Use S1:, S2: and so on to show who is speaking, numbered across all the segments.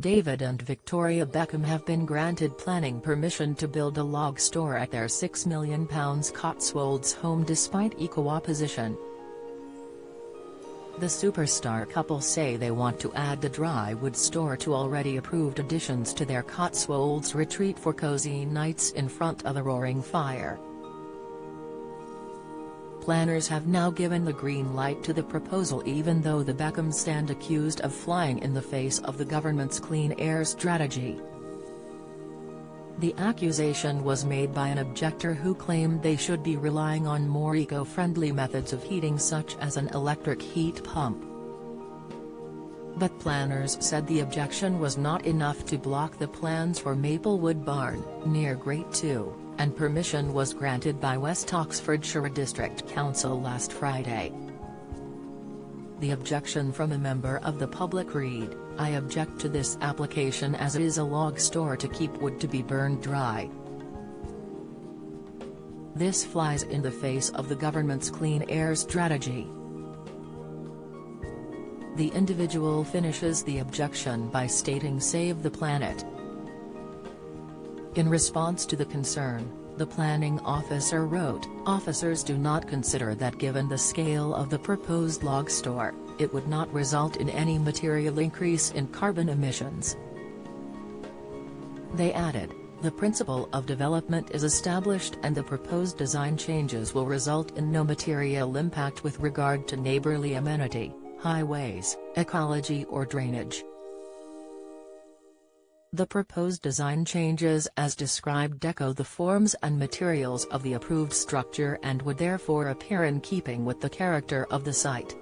S1: David and Victoria Beckham have been granted planning permission to build a log store at their £6 million Cotswolds home despite eco-opposition. The superstar couple say they want to add the drywood store to already approved additions to their Cotswolds retreat for cozy nights in front of a roaring fire. Planners have now given the green light to the proposal, even though the Beckhams stand accused of flying in the face of the government's clean air strategy. The accusation was made by an objector who claimed they should be relying on more eco-friendly methods of heating, such as an electric heat pump. But planners said the objection was not enough to block the plans for Maplewood Barn, near Great 2, and permission was granted by West Oxfordshire District Council last Friday. The objection from a member of the public read, "I object to this application as it is a log store to keep wood to be burned dry. This flies in the face of the government's clean air strategy." The individual finishes the objection by stating "Save the planet." In response to the concern, the planning officer wrote, "Officers do not consider that given the scale of the proposed log store, it would not result in any material increase in carbon emissions." They added, "The principle of development is established and the proposed design changes will result in no material impact with regard to neighborly amenity, highways, ecology or drainage." The proposed design changes as described echo the forms and materials of the approved structure and would therefore appear in keeping with the character of the site.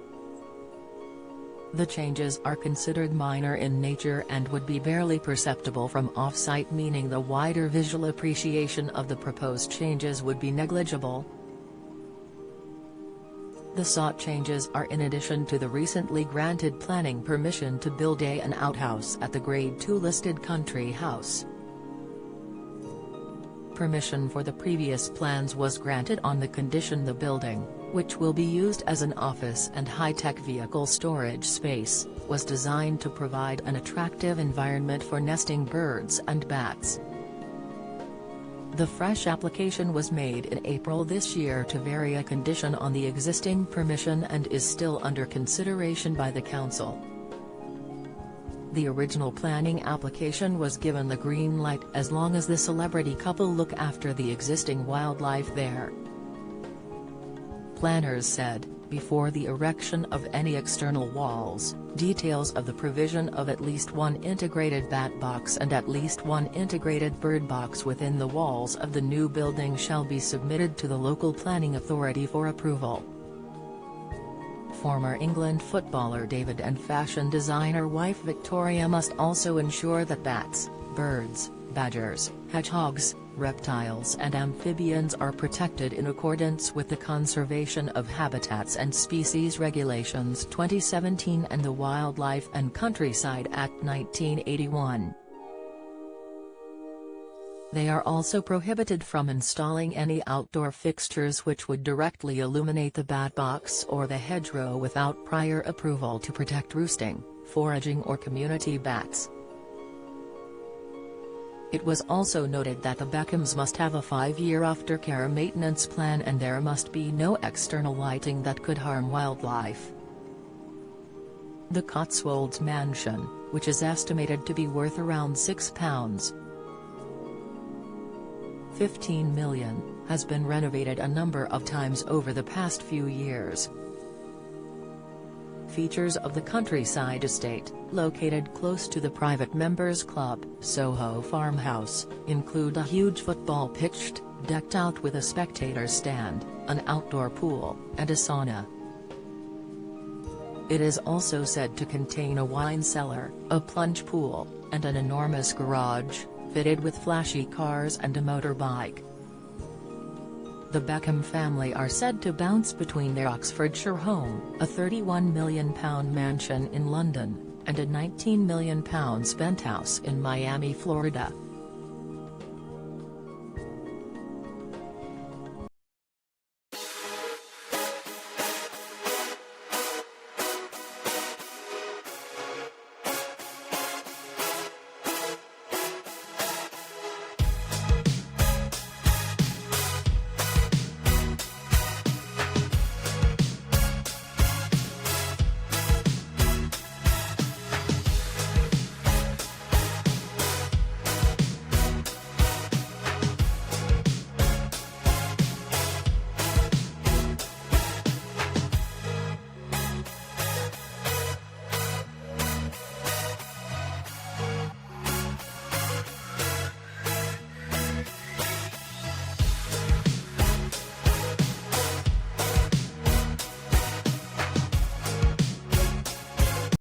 S1: The changes are considered minor in nature and would be barely perceptible from off-site, meaning the wider visual appreciation of the proposed changes would be negligible. The sought changes are in addition to the recently granted planning permission to build an outhouse at the Grade 2 listed country house. Permission for the previous plans was granted on the condition the building, which will be used as an office and high-tech vehicle storage space, was designed to provide an attractive environment for nesting birds and bats. The fresh application was made in April this year to vary a condition on the existing permission and is still under consideration by the council. The original planning application was given the green light as long as the celebrity couple look after the existing wildlife there. Planners said, before the erection of any external walls, details of the provision of at least one integrated bat box and at least one integrated bird box within the walls of the new building shall be submitted to the local planning authority for approval. Former England footballer David and fashion designer wife Victoria must also ensure that bats, birds, badgers, hedgehogs, reptiles and amphibians are protected in accordance with the Conservation of Habitats and Species Regulations 2017 and the Wildlife and Countryside Act 1981. They are also prohibited from installing any outdoor fixtures which would directly illuminate the bat box or the hedgerow without prior approval to protect roosting, foraging or community bats. It was also noted that the Beckhams must have a 5-year aftercare maintenance plan and there must be no external lighting that could harm wildlife. The Cotswolds mansion, which is estimated to be worth around £15 million, has been renovated a number of times over the past few years. Features of the countryside estate, located close to the private members club, Soho Farmhouse, include a huge football pitch, decked out with a spectator stand, an outdoor pool, and a sauna. It is also said to contain a wine cellar, a plunge pool, and an enormous garage, fitted with flashy cars and a motorbike. The Beckham family are said to bounce between their Oxfordshire home, a £31 million mansion in London, and a £19 million penthouse in Miami, Florida.